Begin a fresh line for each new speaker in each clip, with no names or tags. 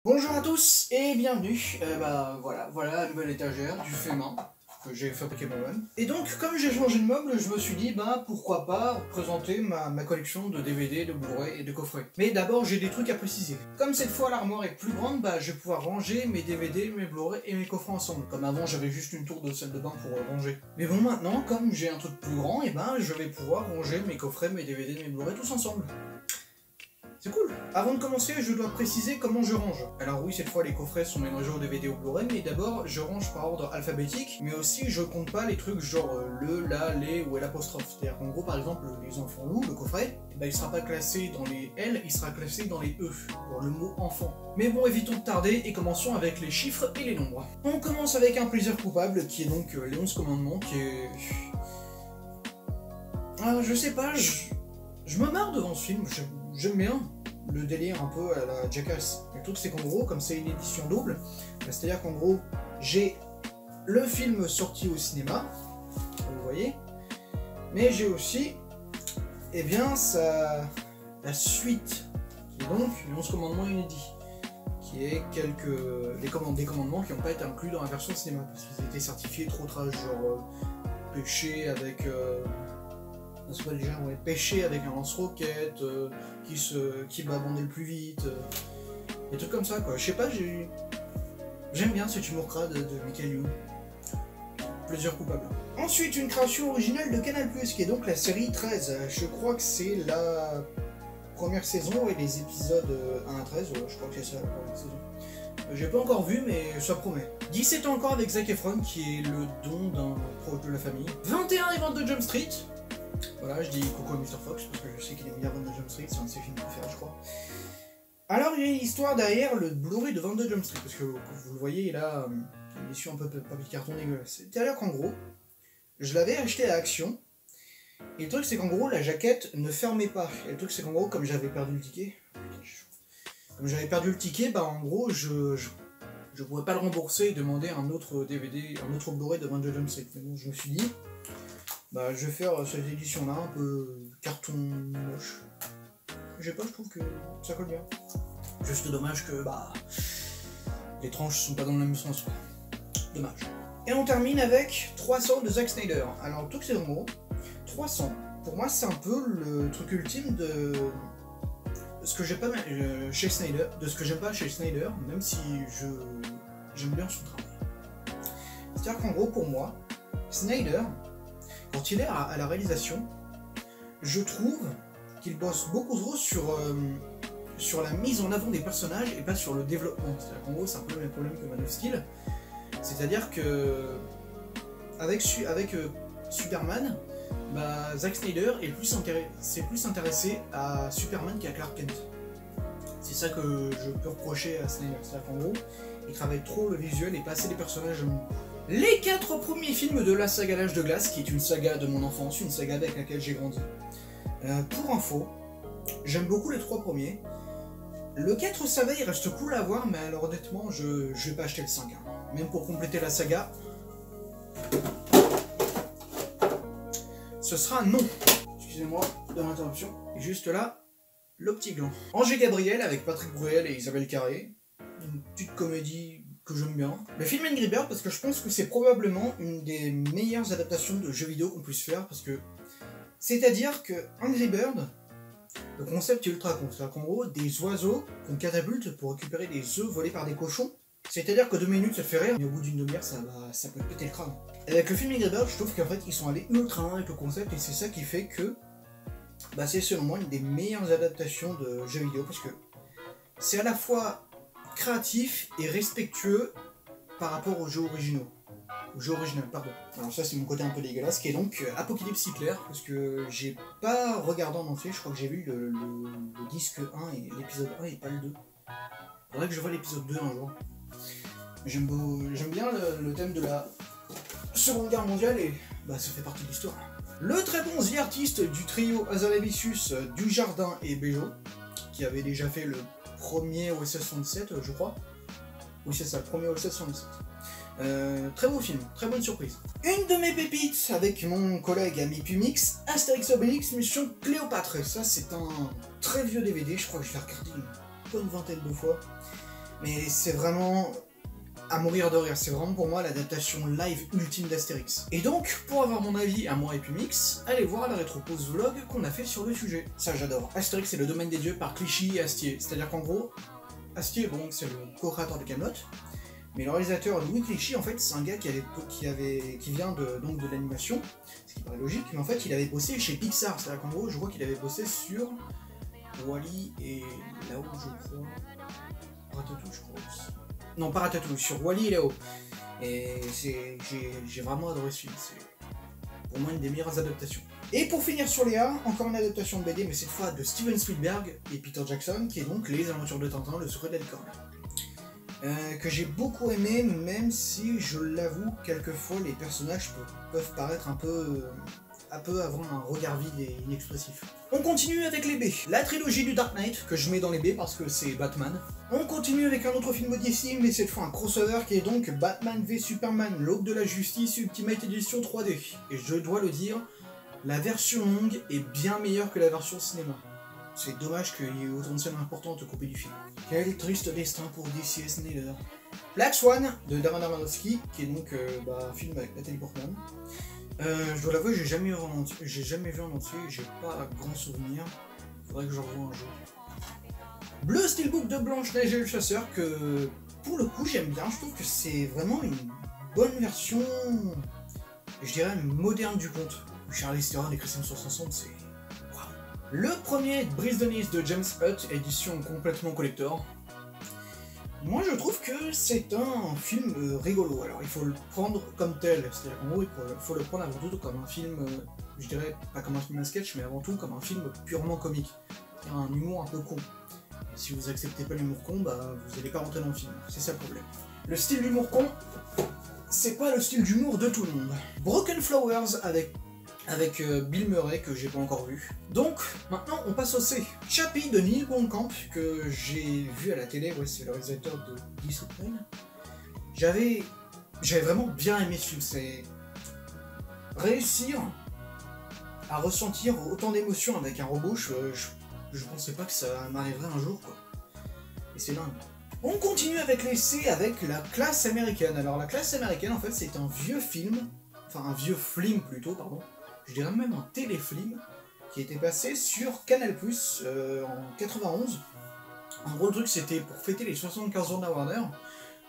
Bonjour à tous et bienvenue, voilà la nouvelle étagère du fait main que j'ai fabriqué moi-même. Et donc comme j'ai changé de meuble, je me suis dit pourquoi pas présenter ma collection de DVD, de Blu-ray et de coffrets. Mais d'abord j'ai des trucs à préciser. Comme cette fois l'armoire est plus grande, je vais pouvoir ranger mes DVD, mes Blu-ray et mes coffrets ensemble. Comme avant j'avais juste une tour de salle de bain pour ranger. Mais bon maintenant comme j'ai un truc plus grand, je vais pouvoir ranger mes coffrets, mes DVD, mes Blu-ray tous ensemble. C'est cool. Avant de commencer, je dois préciser comment je range. Alors oui, cette fois les coffrets sont mélangés au DVD ou Blu-ray, mais d'abord je range par ordre alphabétique, mais aussi je compte pas les trucs genre le, la, les ou l'apostrophe. C'est-à-dire qu'en gros, par exemple, les enfants loups, le coffret, il sera pas classé dans les L, il sera classé dans les E, pour le mot enfant. Mais bon, évitons de tarder et commençons avec les chiffres et les nombres. On commence avec un plaisir coupable, qui est donc les 11 commandements, qui est... Ah, je sais pas, je me marre devant ce film, j'aime bien le délire un peu à la Jackass. Le truc c'est qu'en gros, comme c'est une édition double, c'est-à-dire qu'en gros, j'ai le film sorti au cinéma, vous voyez, mais j'ai aussi, la suite, qui est donc les 11 commandements inédits, qui est des commandements qui n'ont pas été inclus dans la version cinéma, parce qu'ils étaient certifiés trop trash, genre péché avec... c'est pas déjà, ouais, pêcher avec un lance-roquette, qui va bander le plus vite, des trucs comme ça quoi. Je sais pas, j'aime bien cet humour crade de Michael Youn. Plaisir coupable. Ensuite, une création originale de Canal+, qui est donc la série 13. Je crois que c'est la première saison et les épisodes 1 à 13, je crois que c'est ça la première saison. J'ai pas encore vu, mais ça promet. 17 ans encore avec Zac Efron, qui est le don d'un proche de la famille. 21 et 22 Jump Street. Voilà, je dis coucou à Mr. Fox, parce que je sais qu'il est meilleur 22 Jump Street, c'est un de ses films préférés, je crois. Alors, il y a une histoire derrière le Blu-ray de 22 Jump Street, parce que vous le voyez, il a une issue un peu papier carton dégueulasse. C'est-à-dire qu'en gros, je l'avais acheté à Action, et le truc c'est qu'en gros, la jaquette ne fermait pas. Et le truc c'est qu'en gros, comme j'avais perdu le ticket, en gros, je pouvais pas le rembourser et demander un autre DVD, un autre Blu-ray de 22 Jump Street. Mais bon, je me suis dit, je vais faire cette édition-là, un peu carton moche. Je sais pas, je trouve que ça colle bien. Juste dommage que, les tranches sont pas dans le même sens, quoi. Dommage. Et on termine avec 300 de Zack Snyder. Alors, tout que c'est en gros, 300, pour moi, c'est un peu le truc ultime de ce que j'aime pas chez Snyder, de ce que j'aime pas chez Snyder, même si j'aime bien son travail. C'est-à-dire qu'en gros, pour moi, Snyder, quand il est à la réalisation, je trouve qu'il bosse beaucoup trop sur la mise en avant des personnages et pas sur le développement. C'est-à-dire qu'en gros, c'est un peu le même problème que Man of Steel. C'est-à-dire que avec Superman, Zack Snyder s'est plus intéressé à Superman qu'à Clark Kent. C'est ça que je peux reprocher à Snyder. C'est-à-dire qu'en gros, il travaille trop le visuel et pas assez les personnages. Les 4 premiers films de la saga L'Âge de Glace, qui est une saga de mon enfance, une saga avec laquelle j'ai grandi. Pour info, j'aime beaucoup les 3 premiers. Le 4, ça va, il reste cool à voir, mais alors honnêtement, je vais pas acheter le 5. Même pour compléter la saga, ce sera non. Excusez-moi de l'interruption. Et juste là, le petit gland. Angers Gabriel avec Patrick Bruel et Isabelle Carré. Une petite comédie que j'aime bien. Le film Angry Bird, parce que je pense que c'est probablement une des meilleures adaptations de jeux vidéo qu'on puisse faire, parce que c'est-à-dire que Angry Bird, le concept est ultra con. C'est-à-dire qu'en gros, des oiseaux qu'on catapulte pour récupérer des œufs volés par des cochons. C'est-à-dire que 2 minutes ça te fait rire, mais au bout d'une demi-heure ça peut péter le crâne. Avec le film Angry Bird, je trouve qu'en fait ils sont allés ultra loin avec le concept et c'est ça qui fait que c'est selon moi une des meilleures adaptations de jeux vidéo, parce que c'est à la fois créatif et respectueux par rapport aux jeux originaux. Au jeu original, pardon. Alors ça c'est mon côté un peu dégueulasse, qui est donc Apocalypse Hitler, parce que j'ai pas regardé en entier, je crois que j'ai vu le disque 1 et l'épisode 1 et pas le 2. Faudrait que je vois l'épisode 2 un jour. J'aime bien le thème de la Seconde Guerre mondiale et ça fait partie de l'histoire. Le très bon The Artist du trio Hazanavicius, Dujardin et Bejo, qui avait déjà fait le premier OSS 117, je crois. Oui c'est ça, le premier OSS 117. Très beau film, très bonne surprise. Une de mes pépites avec mon collègue ami Pumix, Astérix Obélix Mission Cléopâtre. Et ça c'est un très vieux DVD, je crois que je l'ai regardé une bonne vingtaine de fois. Mais c'est vraiment à mourir de rire, c'est vraiment pour moi l'adaptation live ultime d'Astérix. Et donc, pour avoir mon avis à moi et Pumix, allez voir la rétropause vlog qu'on a fait sur le sujet. Ça j'adore. Astérix c'est le domaine des dieux par Clichy et Astier. C'est-à-dire qu'en gros, Astier, bon, c'est le co-créateur de Kaamelott, mais le réalisateur Louis Clichy, en fait, c'est un gars qui vient de l'animation, ce qui paraît logique, mais en fait, il avait bossé chez Pixar. C'est-à-dire qu'en gros, je vois qu'il avait bossé sur Wall-E et là-haut, je crois. Ratatouille, je crois aussi. Non, pas Ratatouille, sur Wall-E et là-haut. Et j'ai vraiment adoré ce film. C'est pour moi une des meilleures adaptations. Et pour finir sur Léa, encore une adaptation de BD, mais cette fois de Steven Spielberg et Peter Jackson, qui est donc Les Aventures de Tintin, le secret de la licorne. Que j'ai beaucoup aimé, même si, je l'avoue, quelquefois les personnages peuvent paraître un peu avoir un regard vide et inexpressif. On continue avec les B. La trilogie du Dark Knight, que je mets dans les B parce que c'est Batman. On continue avec un autre film DC, mais cette fois un crossover qui est donc Batman v Superman, l'Aube de la Justice Ultimate Edition 3D. Et je dois le dire, la version longue est bien meilleure que la version cinéma. C'est dommage qu'il y ait autant de scènes importantes coupées du film. Quel triste destin pour DC et Snyder. Black Swan de Darren Aronofsky, qui est donc un film avec Natalie Portman. Je dois l'avouer, j'ai jamais vu en entier, j'ai pas grand souvenir. Faudrait que je revoie un jour. Bleu Steelbook de Blanche-Neige et le Chasseur, que pour le coup j'aime bien. Je trouve que c'est vraiment une bonne version, je dirais, moderne du conte. Charlize Theron et Christian Sorsson, c'est... Waouh. Le premier Brise de Nice de James Hutt, édition complètement collector. Moi je trouve que c'est un film rigolo, alors il faut le prendre comme tel, c'est-à-dire qu'en gros il faut le prendre avant tout comme un film, je dirais pas comme un film à sketch, mais avant tout comme un film purement comique, un humour un peu con. Et si vous acceptez pas l'humour con, bah vous allez pas rentrer dans le film, c'est ça le problème. Le style d'humour con, c'est pas le style d'humour de tout le monde. Broken Flowers avec Bill Murray, que j'ai pas encore vu. Donc, maintenant, on passe au C. Chappie de Neil Blomkamp, que j'ai vu à la télé, ouais, c'est le réalisateur de Discipline. J'avais vraiment bien aimé ce film, c'est... Réussir à ressentir autant d'émotions avec un robot, je pensais pas que ça m'arriverait un jour, quoi. Et c'est dingue. On continue avec les C, avec La Classe Américaine. Alors, La Classe Américaine, en fait, c'est un vieux film, enfin un vieux film plutôt, pardon, je dirais même un téléfilm, qui était passé sur Canal+, en 91. En gros, le truc, c'était pour fêter les 75 ans de la Warner.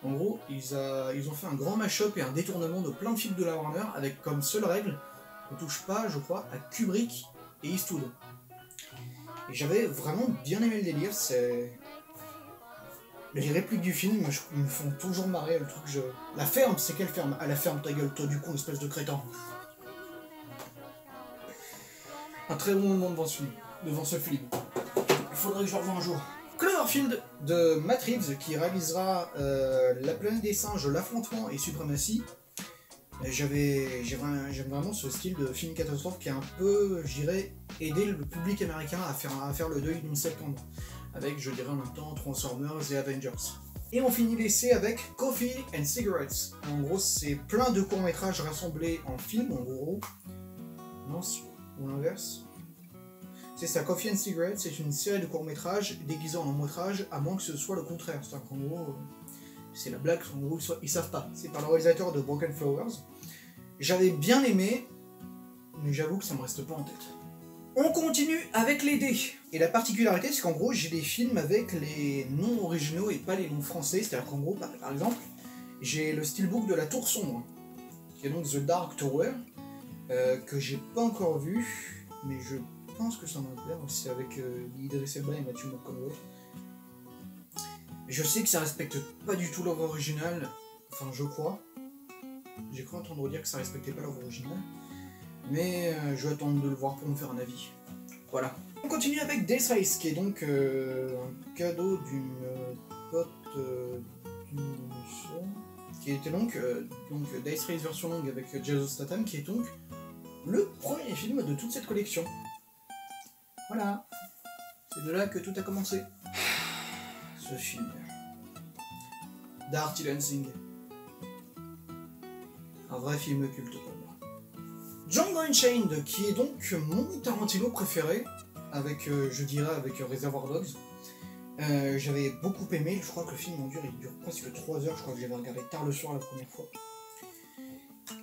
En gros, ils ont fait un grand mash-up et un détournement de plein de films de la Warner, avec comme seule règle, on touche pas, je crois, à Kubrick et Eastwood. Et j'avais vraiment bien aimé le délire, c'est... Les répliques du film, ils me font toujours marrer, le truc, La ferme, c'est quelle ferme? Ah, la ferme, ta gueule, toi du coup, espèce de crétin. Un très bon moment devant ce film. Il faudrait que je le revoie un jour. Cloverfield de Matt Reeves, qui réalisera La planète des singes, l'affrontement et suprématie. J'aime vraiment ce style de film catastrophe qui a un peu, je dirais, aidé le public américain à faire le deuil d'11 septembre. Avec, je dirais en même temps, Transformers et Avengers. Et on finit l'essai avec Coffee and Cigarettes. En gros, c'est plein de courts-métrages rassemblés en film, en gros. Non, ou l'inverse. C'est ça, Coffee and Cigarettes, c'est une série de courts-métrages déguisés en long-métrage, à moins que ce soit le contraire. C'est-à-dire qu'en gros, c'est la blague, en gros, ils savent pas. C'est par le réalisateur de Broken Flowers. J'avais bien aimé, mais j'avoue que ça me reste pas en tête. On continue avec les dés. Et la particularité, c'est qu'en gros, j'ai des films avec les noms originaux et pas les noms français. C'est-à-dire qu'en gros, par exemple, j'ai le steelbook de La Tour Sombre, qui est donc The Dark Tower, que j'ai pas encore vu, mais je pense que ça va plaire. C'est avec Idris Elba et Matthew McConaughey. Je sais que ça respecte pas du tout l'œuvre originale, enfin je crois. J'ai cru entendre dire que ça respectait pas l'œuvre originale. Mais je vais attendre de le voir pour me faire un avis. Voilà. On continue avec Death Race, qui est donc un cadeau d'une pote d'une soeur, qui était donc Death Race version longue avec Jason Statham, qui est donc le premier film de toute cette collection. Voilà. C'est de là que tout a commencé. Ce film. Dirty Dancing. Un vrai film culte pour moi. Django Unchained, qui est donc mon Tarantino préféré, avec, je dirais, avec Reservoir Dogs. J'avais beaucoup aimé, je crois que le film il dure presque 3 heures, je crois que j'avais regardé tard le soir la première fois.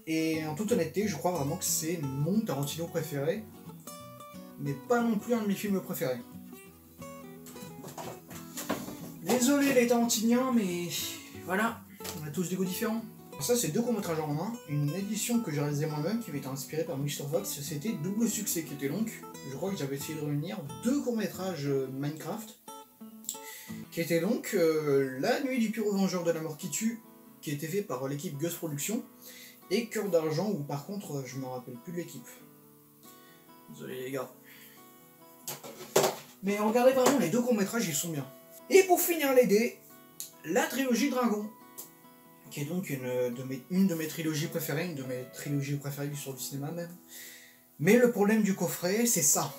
Et en toute honnêteté, je crois vraiment que c'est mon Tarantino préféré, mais pas non plus un de mes films préférés. Désolé les Tarantiniens, mais voilà, on a tous des goûts différents. Ça c'est 2 courts-métrages en un, une édition que j'ai réalisée moi-même qui avait été inspirée par Mr. Fox, c'était Double Succès qui était donc, je crois que j'avais essayé de réunir 2 courts-métrages Minecraft, qui était donc La Nuit du Pyro Vengeur de la Mort qui tue, qui était fait par l'équipe Gus Productions, et Cœur d'Argent, où par contre je me rappelle plus de l'équipe. Désolé les gars. Mais regardez vraiment, les 2 courts-métrages ils sont bien. Et pour finir les dés, la trilogie Dragon, qui est donc une de mes trilogies préférées, une de mes trilogies préférées sur du cinéma même. Mais le problème du coffret, c'est ça.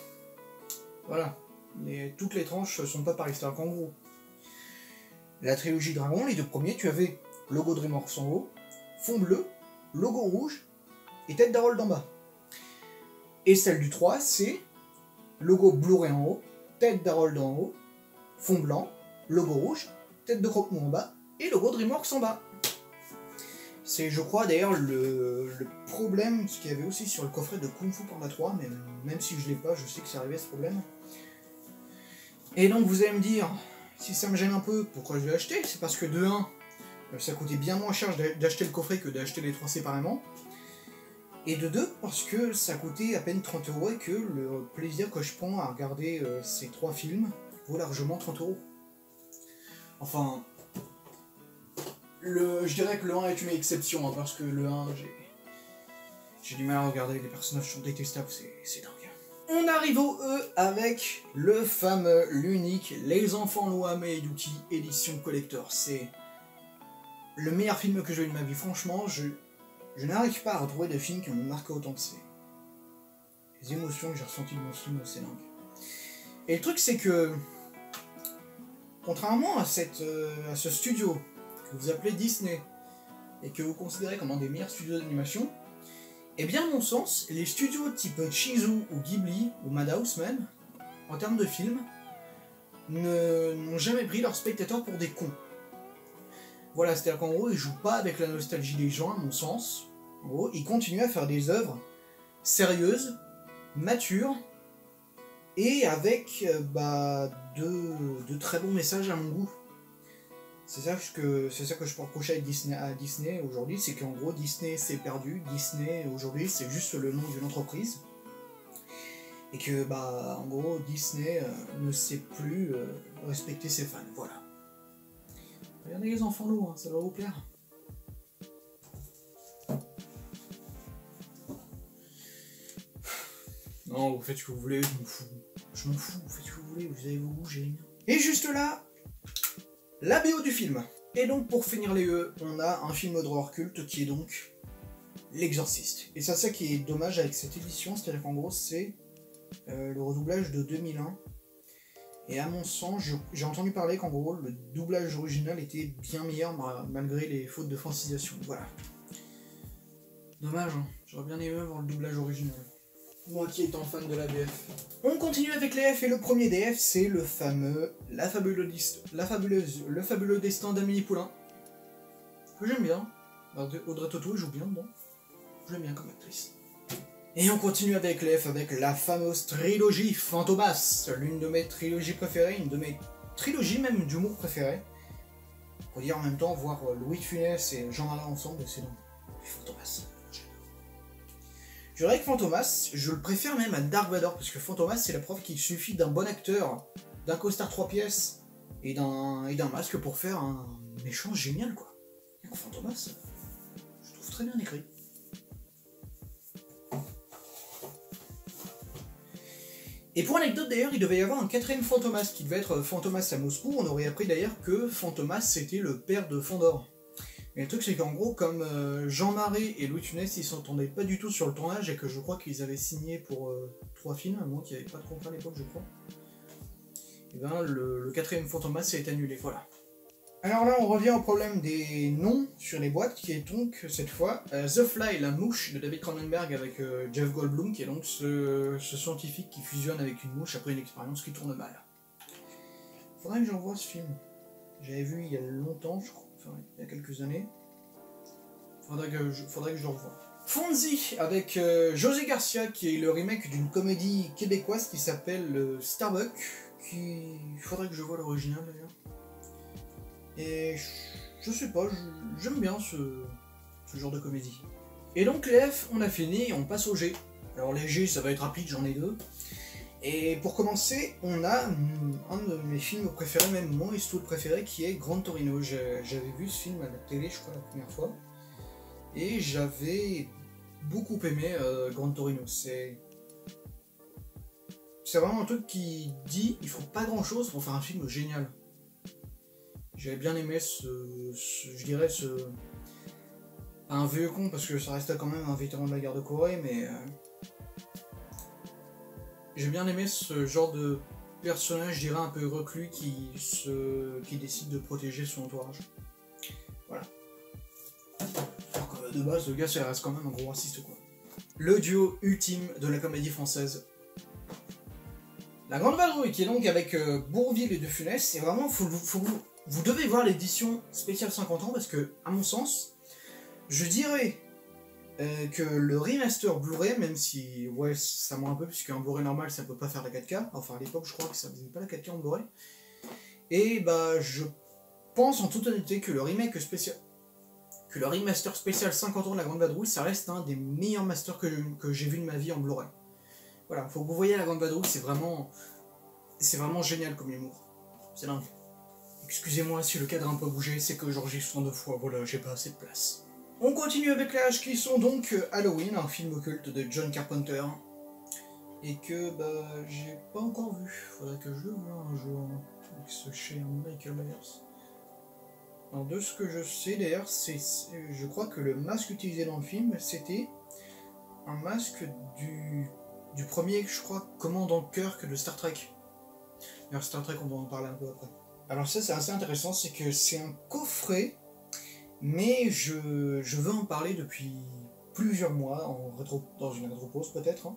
Voilà. Toutes les tranches sont pas pareilles, c'est-à-dire qu'en gros, la trilogie Dragon, les 2 premiers, tu avais logo DreamWorks en haut, fond bleu, logo rouge et tête d'Harold en bas. Et celle du 3, c'est logo Blu-ray en haut, tête d'Harold en haut, fond blanc, logo rouge, tête de Croque-Mou en bas et logo DreamWorks en bas. C'est, je crois, d'ailleurs le problème qu'il y avait aussi sur le coffret de Kung Fu Panda 3, mais même si je l'ai pas, je sais que c'est arrivé ce problème. Et donc vous allez me dire, si ça me gêne un peu, pourquoi je l'ai acheté? C'est parce que de 1, ça coûtait bien moins cher d'acheter le coffret que d'acheter les 3 séparément. Et de 2, parce que ça coûtait à peine 30 € et que le plaisir que je prends à regarder ces 3 films vaut largement 30 €. Enfin, je dirais que le 1 est une exception, hein, parce que le 1, j'ai du mal à regarder, les personnages sont détestables, c'est dingue. On arrive au E avec le fameux, l'unique, Les Enfants Louame et Yuki, édition collector. C'est le meilleur film que j'ai eu de ma vie, franchement, je n'arrive pas à retrouver de films qui m'ont marqué autant que c'est. Les émotions que j'ai ressenties de mon film, c'est dingue. Et le truc, c'est que, contrairement à ce studio que vous appelez Disney, et que vous considérez comme un des meilleurs studios d'animation, eh bien, à mon sens, les studios type Chizu ou Ghibli ou Madhouse même, en termes de films, n'ont jamais pris leurs spectateurs pour des cons. Voilà, c'est-à-dire qu'en gros, ils jouent pas avec la nostalgie des gens, à mon sens. En gros, ils continuent à faire des œuvres sérieuses, matures, et avec de très bons messages à mon goût. C'est ça que je peux reprocher à Disney aujourd'hui, c'est qu'en gros Disney s'est perdu, Disney aujourd'hui c'est juste le nom d'une entreprise, et que en gros Disney ne sait plus respecter ses fans, voilà. Regardez les enfants loups, hein, ça va vous plaire. Non, vous faites ce que vous voulez, je m'en fous. Je m'en fous, vous faites ce que vous voulez, vous allez vous bouger. Et juste là, la BO du film. Et donc pour finir les E, on a un film d'horreur culte qui est donc L'Exorciste. Et c'est ça qui est dommage avec cette édition, c'est-à-dire qu'en gros c'est le redoublage de 2001. Et à mon sens, j'ai entendu parler qu'en gros le doublage original était bien meilleur malgré les fautes de francisation. Voilà. Dommage, hein. J'aurais bien aimé voir le doublage original. Moi qui étant fan de la BF. On continue avec les F et le premier des F c'est le fameux le fabuleux destin d'Amélie Poulain. Que j'aime bien. Audrey Tautou joue bien dedans. Je l'aime bien comme actrice. Et on continue avec les F avec la fameuse trilogie Fantomas. L'une de mes trilogies préférées, une de mes trilogies même d'humour préférées. Pour dire en même temps, voir Louis de Funès et Jean Marais ensemble, c'est donc Fantomas. Je dirais que Fantomas, je le préfère même à Dark Vador, parce que Fantomas, c'est la preuve qu'il suffit d'un bon acteur, d'un costard 3 pièces et d'un masque pour faire un méchant génial, quoi. Et Fantomas, je trouve très bien écrit. Et pour anecdote d'ailleurs, il devait y avoir un 4ème Fantomas, qui devait être Fantomas à Moscou. On aurait appris d'ailleurs que Fantomas, c'était le père de Fandor. Et le truc c'est qu'en gros, comme Jean Marais et Louis de Funès ils s'entendaient pas du tout sur le tournage et que je crois qu'ils avaient signé pour 3 films, à moins qu'il n'y avait pas de contrat à l'époque je crois, et ben le 4ème Fantomas a été annulé, voilà. Alors là on revient au problème des noms sur les boîtes, qui est donc cette fois The Fly, la mouche de David Cronenberg avec Jeff Goldblum, qui est donc ce scientifique qui fusionne avec une mouche après une expérience qui tourne mal. faudrait que j'en voie ce film. J'avais vu il y a longtemps, je crois, enfin il y a quelques années. Faudrait que je le revoie. Fonzie avec José Garcia, qui est le remake d'une comédie québécoise qui s'appelle Starbuck. Faudrait que je voie l'original d'ailleurs. Et je sais pas, j'aime bien ce genre de comédie. Et donc les F, on a fini et on passe au G. Alors les G, ça va être rapide, j'en ai deux. Et pour commencer, on a un de mes films préférés, même mon Eastwood préféré, qui est Gran Torino. J'avais vu ce film à la télé, je crois, la première fois. Et j'avais beaucoup aimé Gran Torino. C'est vraiment un truc qui dit il faut pas grand chose pour faire un film génial. J'avais bien aimé je dirais un vieux con, parce que ça restait quand même un vétéran de la guerre de Corée, mais j'ai bien aimé ce genre de personnage, je dirais un peu reclus, qui décide de protéger son entourage. Voilà. Alors que de base, le gars, ça reste quand même un gros raciste, quoi. Le duo ultime de la comédie française. La Grande Vadrouille, qui est donc avec Bourvil et De Funès, c'est vraiment, vous devez voir l'édition spéciale 50 ans, parce que, à mon sens, je dirais que le remaster Blu-ray, même si, ouais, ça ment un peu, puisqu'un Blu-ray normal, ça peut pas faire la 4K, enfin, à l'époque, je crois que ça faisait pas la 4K en Blu-ray, et bah, je pense en toute honnêteté que le remaster spécial 50 ans de la Grande Vadrouille, ça reste un des meilleurs masters que j'ai vu de ma vie en Blu-ray. Voilà, faut que vous voyez la Grande Vadrouille, c'est vraiment génial comme humour. C'est dingue. Excusez-moi si le cadre a un peu bougé, c'est que j'enregistre 2 fois, voilà, j'ai pas assez de place. On continue avec les H qui sont donc Halloween, un film culte de John Carpenter, et que bah j'ai pas encore vu. Faudrait que je le voie un jour avec ce cher Michael Myers. Alors de ce que je sais d'ailleurs, je crois que le masque utilisé dans le film, c'était un masque du premier, je crois, commandant Kirk de Star Trek. D'ailleurs Star Trek, on va en parler un peu après. Alors ça c'est assez intéressant, c'est que c'est un coffret, mais je veux en parler depuis plusieurs mois, dans une rétropause peut-être. Hein.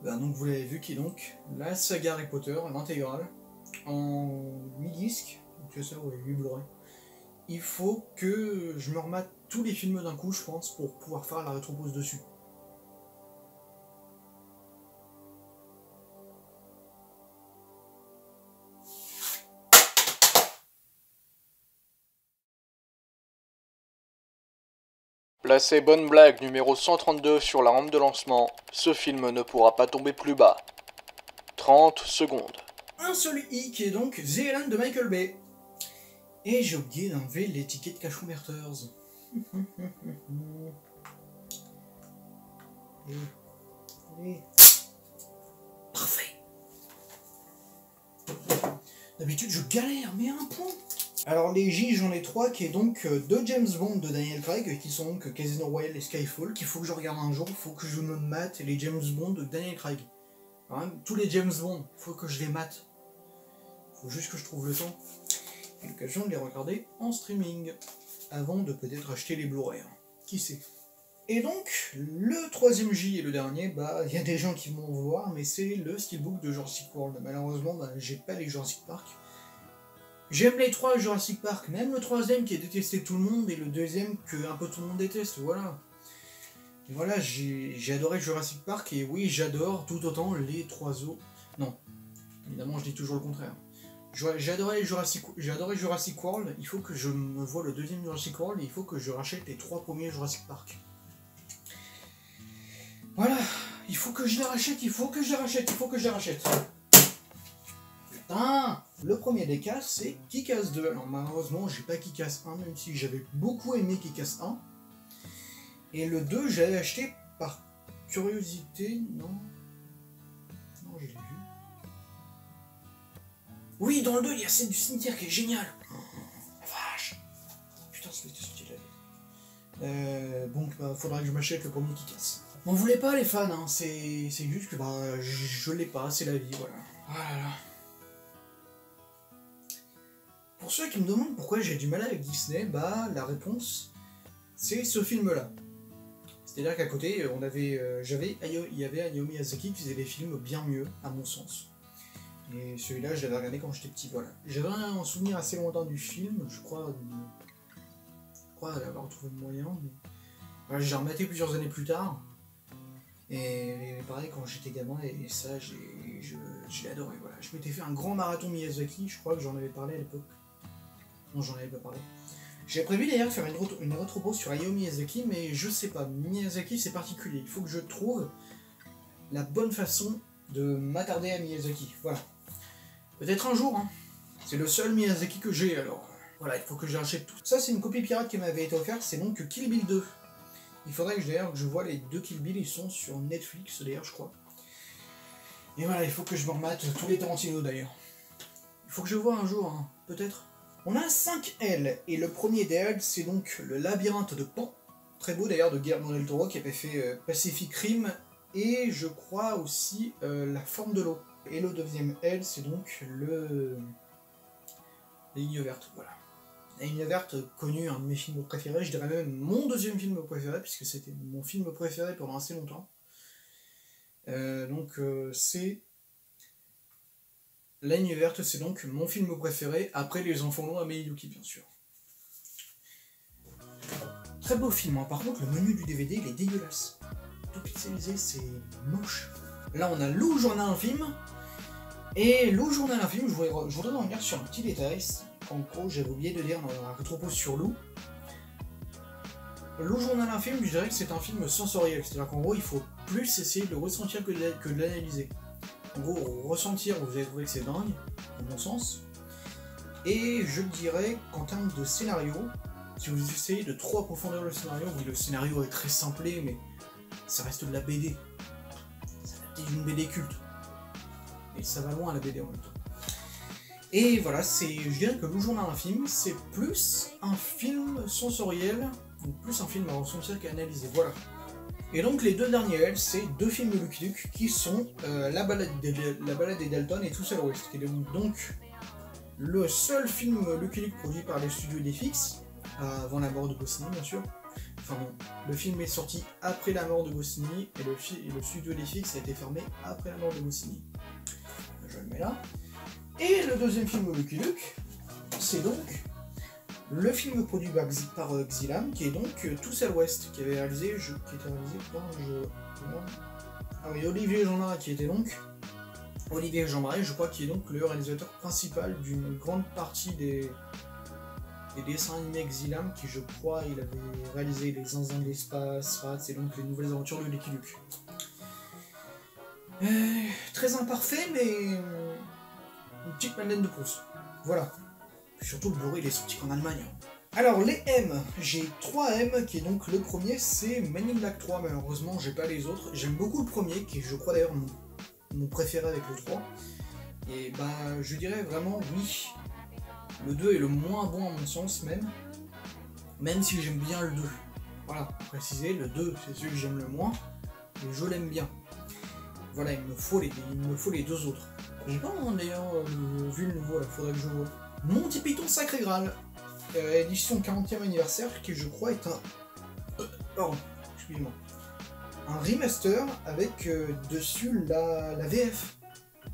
Ben, donc vous l'avez vu, qui est donc la saga Harry Potter, l'intégrale, en 8 disques, donc c'est ça, ouais, 8 Blu-ray. Il faut que je me remette tous les films d'un coup, je pense, pour pouvoir faire la rétropause dessus.
Placé bonne blague numéro 132 sur la rampe de lancement, ce film ne pourra pas tomber plus bas. 30 secondes.
Un seul i qui est donc The Island de Michael Bay. Et j'ai oublié d'enlever l'étiquette Cachou Merters. Parfait. D'habitude je galère, mais un point. Alors les J, j'en ai 3, qui est donc 2 James Bond de Daniel Craig, qui sont donc Casino Royale et Skyfall, qu'il faut que je regarde un jour, il faut que je me mate les James Bond de Daniel Craig. Hein, tous les James Bond, il faut que je les mate. Il faut juste que je trouve le temps et l'occasion de les regarder en streaming, avant de peut-être acheter les Blu-ray. Hein. Qui sait. Et donc, le 3ème J et le dernier, bah, il y a des gens qui vont voir, mais c'est le Steelbook de Jurassic World. Malheureusement, bah, j'ai pas les Jurassic Park. J'aime les 3 Jurassic Park, même le 3ème qui est détesté de tout le monde, et le 2ème que un peu tout le monde déteste, voilà. Et voilà, j'ai adoré Jurassic Park, et oui, j'adore tout autant les 3 autres. Non, évidemment, je dis toujours le contraire. J'ai adoré Jurassic World, il faut que je me voie le 2ème Jurassic World, et il faut que je rachète les 3 premiers Jurassic Park. Voilà, il faut que je les rachète. Putain, le premier des cas, c'est Kick-Ass 2. Alors malheureusement, j'ai pas Kick-Ass 1, même si j'avais beaucoup aimé Kick-Ass 1. Et le 2, j'avais acheté par curiosité, non, je l'ai vu. Oui, dans le 2, il y a scène du cimetière qui est géniale. Oh, la vache. Putain, ça m'était sorti de la tête. Donc, bah, faudra que je m'achète le premier Kick-Ass. M'en voulez pas les fans, hein. C'est juste que bah, je l'ai pas, c'est la vie, voilà. Voilà. Pour ceux qui me demandent pourquoi j'ai du mal avec Disney, bah la réponse, c'est ce film-là. C'est-à-dire qu'à côté, il y avait Hayao Miyazaki qui faisait des films bien mieux, à mon sens. Et celui-là, je l'avais regardé quand j'étais petit, voilà. J'avais un souvenir assez lointain du film, je crois avoir trouvé le moyen, mais... Voilà, j'ai rematé plusieurs années plus tard. Et pareil, quand j'étais gamin, et ça, je l'ai adoré, voilà. Je m'étais fait un grand marathon Miyazaki, je crois que j'en avais parlé à l'époque. Non, j'en avais pas parlé. J'ai prévu d'ailleurs de faire une retropose sur Hayao Miyazaki, mais je sais pas, Miyazaki c'est particulier. Il faut que je trouve la bonne façon de m'attarder à Miyazaki, voilà. Peut-être un jour, hein. C'est le seul Miyazaki que j'ai, alors voilà, il faut que j'achète tout. Ça, c'est une copie pirate qui m'avait été offerte, c'est donc Kill Bill 2. Il faudrait que d'ailleurs que je vois les deux Kill Bill, ils sont sur Netflix d'ailleurs, je crois. Et voilà, il faut que je me remate tous les Tarantino d'ailleurs. Il faut que je vois un jour, hein, peut-être. On a 5 L, et le premier des L, c'est donc le labyrinthe de Pan. Très beau d'ailleurs, de Guillermo del Toro, qui avait fait Pacific Rim, et je crois aussi La forme de l'eau. Et le deuxième L, c'est donc La ligne verte, voilà. La ligne verte, connu, un de mes films préférés, je dirais même mon deuxième film préféré, puisque c'était mon film préféré pendant assez longtemps. C'est... La ligne verte, c'est donc mon film préféré, après Les Enfants Longs à Miyuki, bien sûr. Très beau film, hein. Par contre, le menu du DVD, il est dégueulasse. Tout pixelisé, c'est moche. Là, on a Lou Journal un film. Et Lou Journal un film, je voudrais revenir sur un petit détail. En gros, j'avais oublié de dire dans la rétropose sur Lou. Lou Journal un film, je dirais que c'est un film sensoriel. C'est-à-dire qu'en gros, il faut plus essayer de le ressentir que de l'analyser. En gros, ressentir, vous allez trouver que c'est dingue, à mon sens. Et je dirais qu'en termes de scénario, si vous essayez de trop approfondir le scénario, oui, le scénario est très simplé, mais ça reste de la BD. C'est une BD culte. Et ça va loin la BD en même temps. Et voilà, je dirais que Le Journal d'un film, c'est plus un film sensoriel, ou plus un film à ressentir qu'à analyser, voilà. Et donc les deux derniers L, c'est deux films de Lucky Luke qui sont la balade des Dalton et Tout seul West, qui est donc le seul film Lucky Luke produit par les studios Idéfix, avant la mort de Goscinny bien sûr. Enfin bon, le film est sorti après la mort de Goscinny et le studio Idéfix a été fermé après la mort de Goscinny. Je le mets là. Et le deuxième film Lucky Luke, c'est donc le film produit par Xylam, qui est donc Tout seul West, qui était réalisé par Olivier Jean-Marais, qui était donc Olivier Jean-Marais, je crois, qui est donc le réalisateur principal d'une grande partie des dessins animés Xylam, qui je crois il avait réalisé Les Zinzins de l'espace, Rats, et donc les nouvelles aventures de Lucky Luke. Très imparfait, mais une petite Madeleine de Proust. Voilà. Surtout le Blu-ray, il est sorti qu'en Allemagne. Alors les M, j'ai 3 M, qui est donc le premier, c'est Men in Black 3, malheureusement j'ai pas les autres. J'aime beaucoup le premier, qui est je crois d'ailleurs mon préféré avec le 3. Et bah je dirais vraiment oui. Le 2 est le moins bon à mon sens même si j'aime bien le 2. Voilà, pour préciser, le 2 c'est celui que j'aime le moins, et je l'aime bien. Voilà, il me faut les deux autres. J'ai pas d'ailleurs vu le nouveau, là, faudrait que je vois. Monty Python Sacré Graal, édition 40e anniversaire, qui je crois est un remaster avec dessus la VF.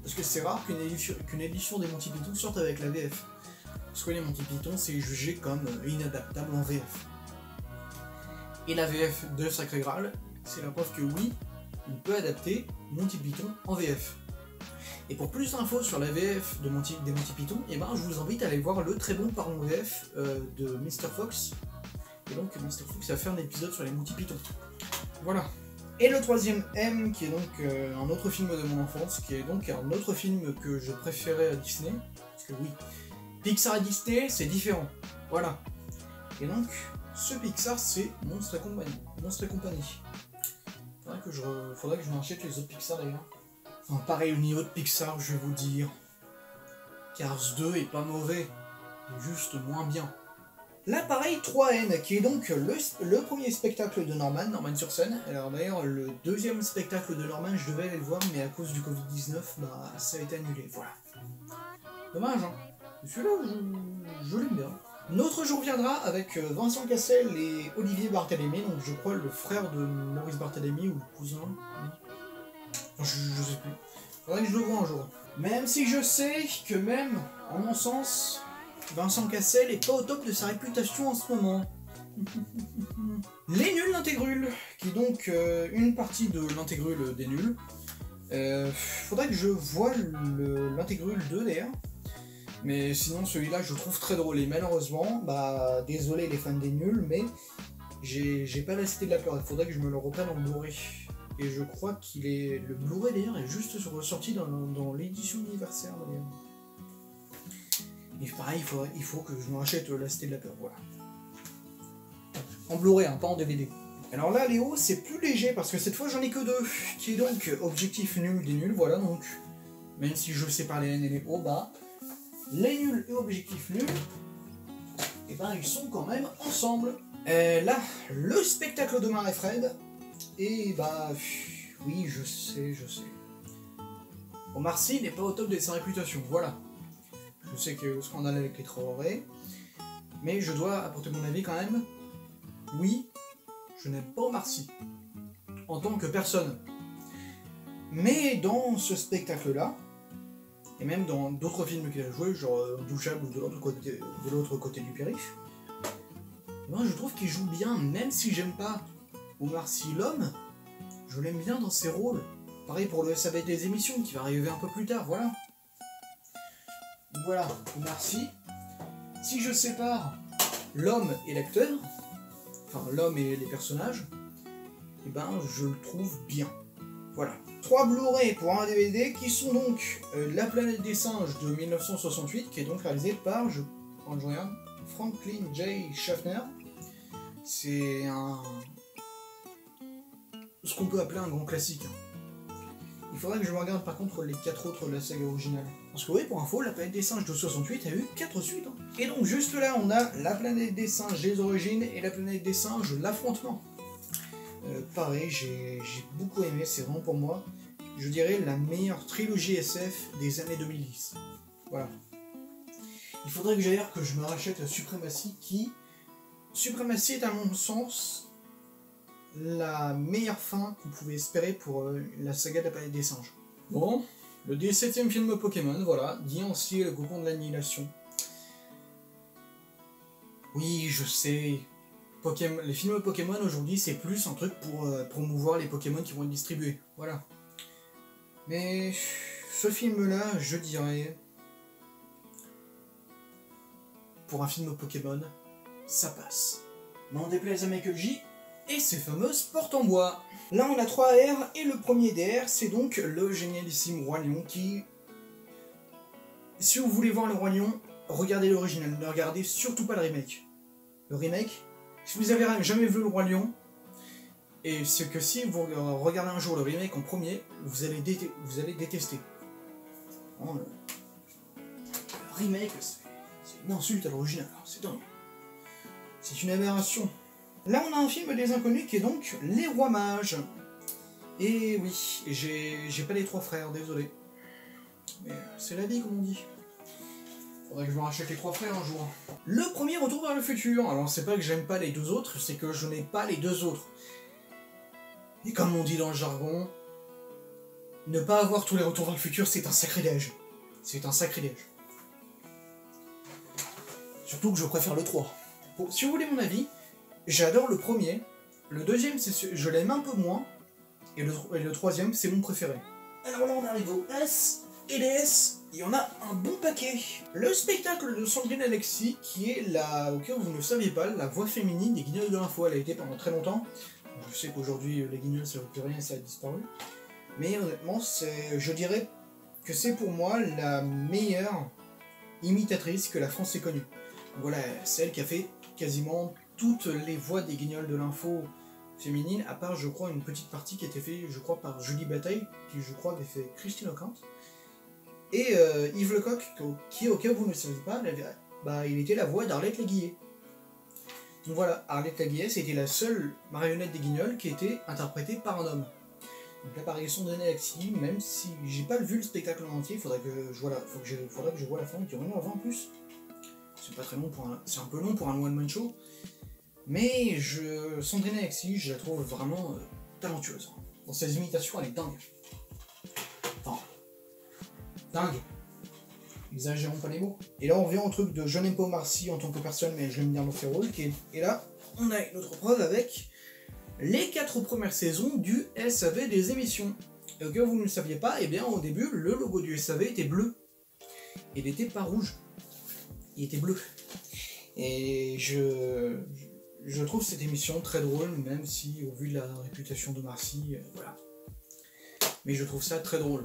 Parce que c'est rare qu'une édition des Monty Python sorte avec la VF. Parce que les Monty Python, c'est jugé comme inadaptable en VF. Et la VF de Sacré Graal, c'est la preuve que oui, on peut adapter Monty Python en VF. Et pour plus d'infos sur la VF des Monty Python, eh ben, je vous invite à aller voir le très bon parlons VF de Mr. Fox. Et donc Mr. Fox a fait un épisode sur les Monty Python. Voilà. Et le troisième M, qui est donc un autre film de mon enfance, qui est donc un autre film que je préférais à Disney. Parce que oui, Pixar et Disney, c'est différent. Voilà. Et donc, ce Pixar, c'est Monstres et compagnie. Faudrait que je m'achète les autres Pixar d'ailleurs. Enfin, pareil au niveau de Pixar, je vais vous dire. Cars 2 est pas mauvais, il est juste moins bien. Là, pareil, 3N, qui est donc le premier spectacle de Norman-sur-Scène. Alors d'ailleurs, le deuxième spectacle de Norman, je devais aller le voir, mais à cause du Covid-19, bah, ça a été annulé, voilà. Dommage, hein. Celui-là, je l'aime bien. Notre jour viendra avec Vincent Cassel et Olivier Barthélémy, donc je crois le frère de Maurice Barthélémy, ou le cousin. Je sais plus. Faudrait que je le vois un jour. Même si je sais que même, en mon sens, Vincent Cassel est pas au top de sa réputation en ce moment. Les nuls d'intégrule, qui est donc une partie de l'intégrule des nuls. Faudrait que je voie l'intégrule 2 d'ailleurs. Mais sinon celui-là je le trouve très drôle et malheureusement, bah désolé les fans des nuls, mais j'ai pas la cité de la peur, il faudrait que je me le reprenne en Blu-ray. Et je crois qu'il est. Le Blu-ray d'ailleurs est juste ressorti dans l'édition anniversaire d'ailleurs. Et pareil, il faut que je me rachète la cité de la peur, voilà. En Blu-ray, hein, pas en DVD. Alors là, Léo, c'est plus léger parce que cette fois j'en ai que 2, qui est donc objectif nul des nuls, voilà donc. Même si je sais pas les N et les O, bah. Les nuls et objectifs nuls, et ben ils sont quand même ensemble. Là, le spectacle d'Omar et Fred, et bah oui, je sais. Omar Sy n'est pas au top de sa réputation, voilà. Je sais qu'il y a eu le scandale avec les Traoré, mais je dois apporter mon avis quand même. Oui, je n'aime pas Omar Sy, en tant que personne. Mais dans ce spectacle-là, et même dans d'autres films qu'il a joué, genre Douchable ou de l'autre côté du périph', moi je trouve qu'il joue bien, même si j'aime pas Omar Sy l'homme, je l'aime bien dans ses rôles. Pareil pour le SAV des émissions qui va arriver un peu plus tard, voilà. Donc voilà, Omar Sy. Si je sépare l'homme et l'acteur, enfin l'homme et les personnages, et ben je le trouve bien. Voilà. 3 Blu-ray pour un DVD qui sont donc La planète des singes de 1968, qui est donc réalisé par, quand je regarde, Franklin J. Schaffner. C'est ce qu'on peut appeler un grand classique. Il faudrait que je me regarde par contre les 4 autres de la saga originale. Parce que oui, pour info, La planète des singes de 68 a eu 4 suites. Hein. Et donc juste là, on a La planète des singes les origines et La planète des singes l'affrontement. Pareil, j'ai beaucoup aimé, c'est vraiment pour moi, je dirais, la meilleure trilogie SF des années 2010. Voilà. Il faudrait que j'aille que je me rachète Supremacy, qui... Supremacy est à mon sens la meilleure fin qu'on pouvait espérer pour la saga de la planète des singes. Bon, le 17ème film Pokémon, voilà, Diancier, le cocon de l'annihilation. Oui, je sais... les films Pokémon aujourd'hui c'est plus un truc pour promouvoir les Pokémon qui vont être distribués, voilà. Mais ce film là, je dirais, pour un film Pokémon, ça passe. N'en déplaise à Michael J et ses fameuses portes en bois. Là on a 3 R et le premier DR c'est donc le génialissime Roi Lion qui... Si vous voulez voir le Roi Lion, regardez l'original, ne regardez surtout pas le remake. Le remake, si vous avez jamais vu le Roi Lion, et c'est que si vous regardez un jour le remake en premier, vous allez détester. Le remake, c'est une insulte à l'original, c'est dingue. C'est une aberration. Là on a un film des inconnus qui est donc Les Rois Mages. Et oui, j'ai pas les 3 frères, désolé. Mais c'est la vie comme on dit. Faudrait que je me rachète les 3 frères un jour. Le premier Retour vers le futur. Alors c'est pas que j'aime pas les 2 autres, c'est que je n'ai pas les 2 autres. Et comme on dit dans le jargon, ne pas avoir tous les Retours vers le futur, c'est un sacrilège. C'est un sacrilège. Surtout que je préfère le 3. Bon, si vous voulez mon avis, j'adore le premier. Le deuxième, je l'aime un peu moins. Et le troisième, c'est mon préféré. Alors là, on arrive au S. Et les S, il y en a un bon paquet. Le spectacle de Sandrine Alexis, qui est au cas où vous ne le saviez pas, la voix féminine des Guignols de l'info. Elle a été pendant très longtemps. Je sais qu'aujourd'hui, les Guignols, ça ne veut plus rien, ça a disparu. Mais honnêtement, je dirais que c'est pour moi la meilleure imitatrice que la France ait connue. Voilà, c'est elle qui a fait quasiment toutes les voix des Guignols de l'info féminines, à part, je crois, une petite partie qui a été faite, je crois, par Julie Bataille, qui, je crois, avait fait Christine O'Krent. Et Yves Lecoq, qui, au cas où vous ne le savez pas, il était la voix d'Arlette Laguillet. Donc voilà, Arlette Laguillet, c'était la seule marionnette des Guignols qui était interprétée par un homme. Donc l'apparition de Alexis, même si j'ai pas vu le spectacle en entier, faudrait que je vois la fin, qui est vraiment avant en plus. C'est pas très long c'est un peu long pour un one-man show. Mais Sandrine Alexis, je la trouve vraiment talentueuse. Dans ses imitations, elle est dingue. Enfin, dingue. Exagérons pas les mots. Et là on revient au truc de je n'aime pas Omar Sy en tant que personne, mais je l'aime bien dans ses rôles. Et là, on a une autre preuve avec les 4 premières saisons du SAV des émissions. Et que vous ne le saviez pas, et bien au début, le logo du SAV était bleu. Il n'était pas rouge. Il était bleu. Et je trouve cette émission très drôle, même si au vu de la réputation d'Omar Sy, voilà. Mais je trouve ça très drôle.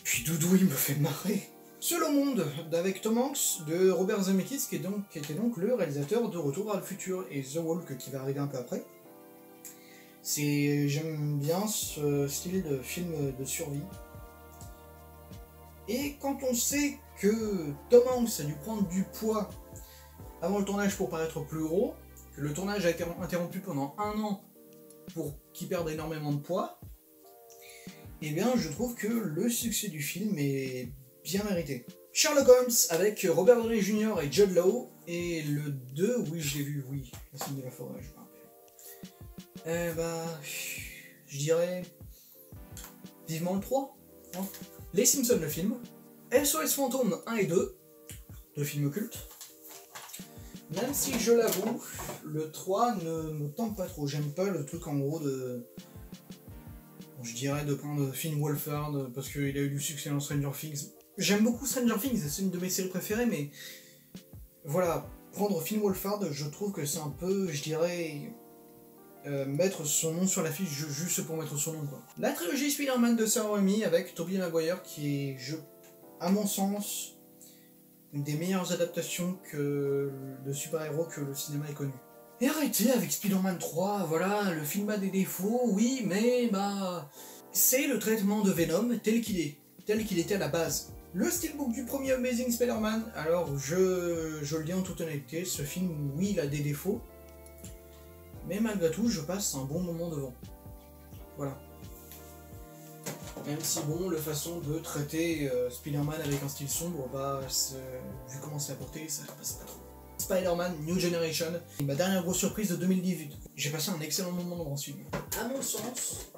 Puis Doudou, il me fait marrer. Seul au monde, avec Tom Hanks, de Robert Zemeckis, qui était donc le réalisateur de Retour vers le futur, et The Walk, qui va arriver un peu après. J'aime bien ce style de film de survie. Et quand on sait que Tom Hanks a dû prendre du poids avant le tournage pour paraître plus gros, que le tournage a été interrompu pendant 1 an pour qu'il perde énormément de poids, eh bien je trouve que le succès du film est bien mérité. Sherlock Holmes avec Robert Downey Jr. et Jude Law, et le 2, oui je l'ai vu, oui, La scène de la forêt, je me rappelle. Je dirais vivement le 3. Hein. Les Simpsons, le film. SOS Fantôme 1 et 2, 2 films cultes. Même si je l'avoue, le 3 ne me tente pas trop. J'aime pas le truc en gros de... Bon, je dirais de prendre Finn Wolfhard parce qu'il a eu du succès dans Stranger Things. J'aime beaucoup Stranger Things, c'est une de mes séries préférées, mais... Voilà, prendre Finn Wolfhard, je trouve que c'est un peu, je dirais... mettre son nom sur l'affiche juste pour mettre son nom, quoi. La trilogie Spider-Man de Sam Raimi avec Tobey Maguire qui est, à mon sens, une des meilleures adaptations de super-héros que le cinéma ait connu. Et arrêtez avec Spider-Man 3, voilà, le film a des défauts, oui, mais c'est le traitement de Venom tel qu'il était à la base. Le steelbook du premier Amazing Spider-Man, alors je le dis en toute honnêteté, ce film, oui, il a des défauts, mais malgré tout, je passe un bon moment devant. Voilà. Même si, bon, la façon de traiter Spider-Man avec un style sombre, vu comment c'est apporté, ça passe pas trop. Spider-Man New Generation, ma dernière grosse surprise de 2018. J'ai passé un excellent moment devant ce film. À mon sens,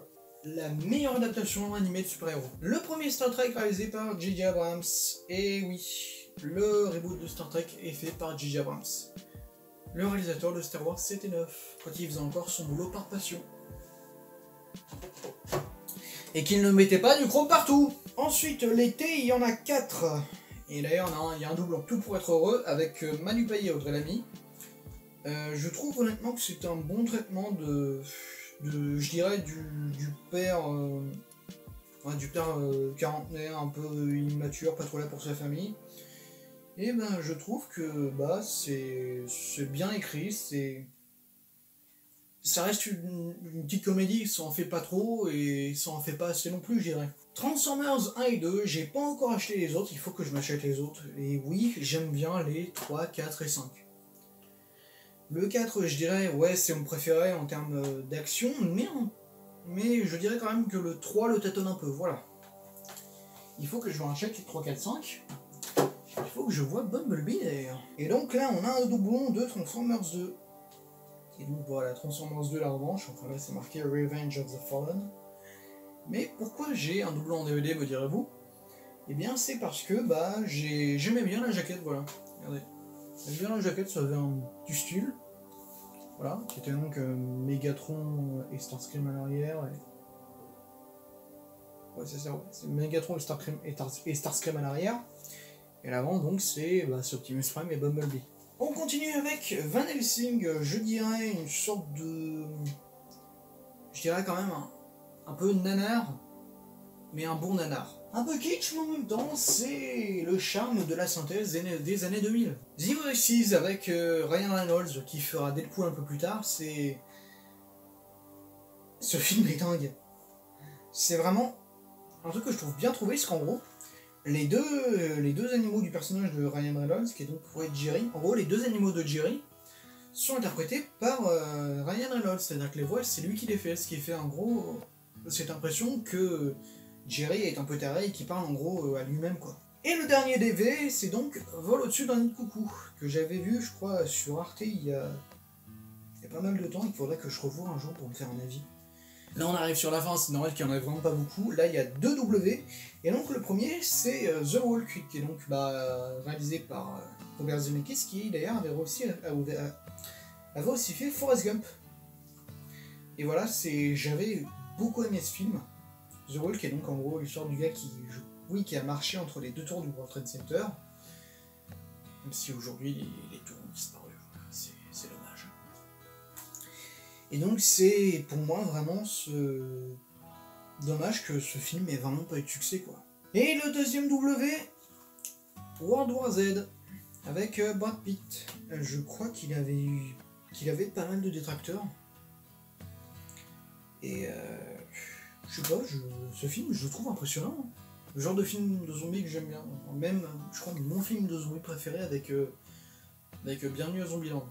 la meilleure adaptation animée de super-héros. Le premier Star Trek réalisé par J.J. Abrams, et oui, le reboot de Star Trek est fait par J.J. Abrams. Le réalisateur de Star Wars 7 et 9, quand il faisait encore son boulot par passion. Et qu'il ne mettait pas du chrome partout. Ensuite, l'été, il y en a 4. Et d'ailleurs, il y a un doublon, Tout pour être heureux, avec Manu Payet et Audrey Lamy. Je trouve honnêtement que c'est un bon traitement je dirais, du père... du père quarantenaire, un peu immature, pas trop là pour sa famille. Et ben je trouve que c'est bien écrit, ça reste une petite comédie, ça en fait pas trop et ça en fait pas assez non plus, je dirais. Transformers 1 et 2, j'ai pas encore acheté les autres, il faut que je m'achète les autres. Et oui, j'aime bien les 3, 4 et 5. Le 4, je dirais, ouais, c'est mon préféré en termes d'action, mais je dirais quand même que le 3 le tâtonne un peu, voilà. Il faut que je m'achète les 3, 4, 5. Il faut que je vois Bumblebee d'ailleurs. Et donc là, on a un doublon de Transformers 2. Et donc voilà, Transformers 2 la revanche. Enfin là, c'est marqué Revenge of the Fallen. Mais pourquoi j'ai un doublon en DVD, me direz-vous? Eh bien, c'est parce que j'aimais bien la jaquette, voilà. Regardez. J'aimais bien la jaquette, ça avait un petit style. Voilà, qui était donc Megatron et Starscream à l'arrière. Ouais, c'est ça, ouais. C'est Megatron et Starscream à l'arrière. Et l'avant, donc, c'est Optimus Prime et Bumblebee. On continue avec Van Helsing, je dirais une sorte de... Je dirais quand même un peu nanar, mais un bon nanar. Un peu kitsch, mais en même temps, c'est le charme de la synthèse des années 2000. The Voices avec Ryan Reynolds, qui fera Deadpool un peu plus tard, c'est... Ce film est dingue. C'est vraiment un truc que je trouve bien trouvé, c'est qu'en gros, les deux animaux du personnage de Ryan Reynolds, qui est donc pour être Jerry, en gros les deux animaux de Jerry sont interprétés par Ryan Reynolds, c'est-à-dire que les voix c'est lui qui les fait, ce qui fait en gros cette impression que Jerry est un peu taré et qui parle en gros à lui-même quoi. Et le dernier DV, c'est donc Vol au-dessus d'un nid de coucou, que j'avais vu je crois sur Arte il y a pas mal de temps, il faudrait que je revoie un jour pour me faire un avis. Là on arrive sur la fin, c'est normal qu'il n'y en ait vraiment pas beaucoup. Là il y a 2 W. Et donc le premier c'est The Walk, qui est donc réalisé par Robert Zemeckis, qui d'ailleurs avait aussi fait Forrest Gump. Et voilà, j'avais beaucoup aimé ce film. The Walk est donc en gros l'histoire du gars qui a marché entre les 2 tours du World Trade Center. Même si aujourd'hui les tours ont disparu. C'est dommage. Et donc c'est pour moi vraiment dommage que ce film ait vraiment pas eu de succès, quoi. Et le deuxième W, World War Z, avec Brad Pitt. Je crois qu'il avait pas mal de détracteurs. Et je sais pas, ce film je le trouve impressionnant. Le genre de film de zombies que j'aime bien. Même, je crois, mon film de zombies préféré avec Bienvenue à Zombieland.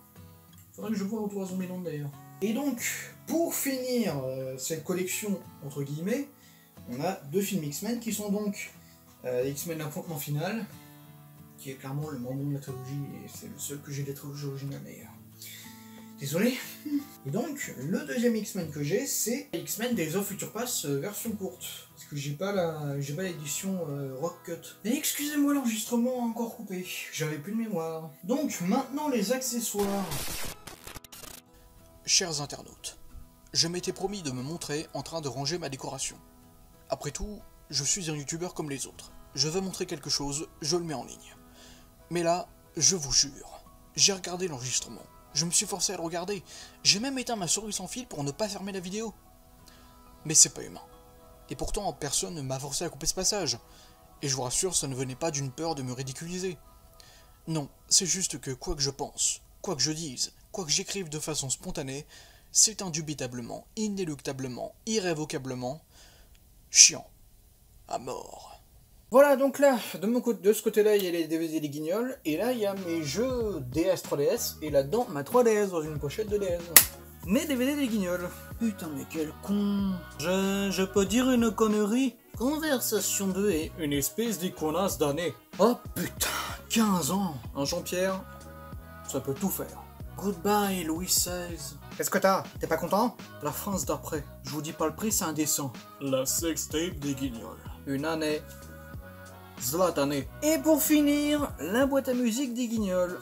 Faudrait que je vois Retour à Zombieland d'ailleurs. Et donc, pour finir cette collection, entre guillemets, on a 2 films X-Men qui sont donc X-Men l'affrontement final, qui est clairement le membre de la trilogie, et c'est le seul que j'ai de la trilogie originale d'ailleurs. Désolé. Et donc, le deuxième X-Men que j'ai, c'est X-Men Days of Future Past version courte. Parce que j'ai pas l'édition Rock Cut. Et excusez-moi, l'enregistrement a encore coupé. J'avais plus de mémoire. Donc, maintenant les accessoires.
Chers internautes, je m'étais promis de me montrer en train de ranger ma décoration. Après tout, je suis un youtubeur comme les autres. Je veux montrer quelque chose, je le mets en ligne. Mais là, je vous jure, j'ai regardé l'enregistrement. Je me suis forcé à le regarder. J'ai même éteint ma souris sans fil pour ne pas fermer la vidéo. Mais c'est pas humain. Et pourtant, personne ne m'a forcé à couper ce passage. Et je vous rassure, ça ne venait pas d'une peur de me ridiculiser. Non, c'est juste que quoi que je pense, quoi que je dise, quoi que j'écrive de façon spontanée, c'est indubitablement, inéluctablement, irrévocablement chiant. À mort.
Voilà, donc là, de ce côté-là, il y a les DVD des Guignols, et là, il y a mes jeux DS 3DS, et là-dedans, ma 3DS dans une pochette de DS. Mes DVD des Guignols. Putain, mais quel con. Je peux dire une connerie. Conversation 2 et une espèce d'iconasse d'année. Oh putain, 15 ans. Un Jean-Pierre, ça peut tout faire. Goodbye, Louis XVI. Qu'est-ce que t'as? T'es pas content? La France d'après. Je vous dis pas le prix, c'est indécent. La sextape des Guignols. Une année. Zlatané. Et pour finir, la boîte à musique des Guignols,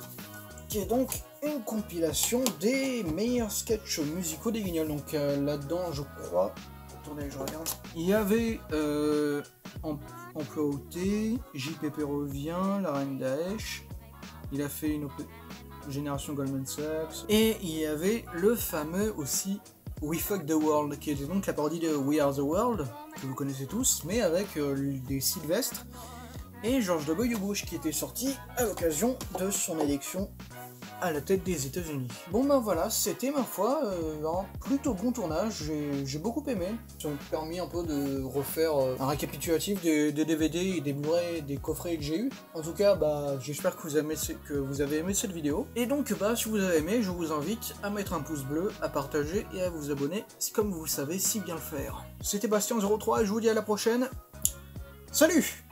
qui est donc une compilation des meilleurs sketchs musicaux des Guignols. Donc là-dedans, je crois... Attendez, je regarde. Il y avait Emploi OT, JPP revient, La Reine Daesh, il a fait une Génération Goldman Sachs, et il y avait le fameux aussi We Fuck the World, qui était donc la parodie de We Are the World, que vous connaissez tous, mais avec des Sylvestres et George W. Bush, qui était sorti à l'occasion de son élection à la tête des États-Unis. Bon ben voilà, c'était ma foi un plutôt bon tournage, j'ai beaucoup aimé. Ça m'a permis un peu de refaire un récapitulatif des DVD et des Blu-ray, des coffrets que j'ai eu. En tout cas, bah j'espère que vous avez aimé cette vidéo. Et donc bah si vous avez aimé, je vous invite à mettre un pouce bleu, à partager et à vous abonner, comme vous savez si bien le faire. C'était Bastien03 et je vous dis à la prochaine. Salut!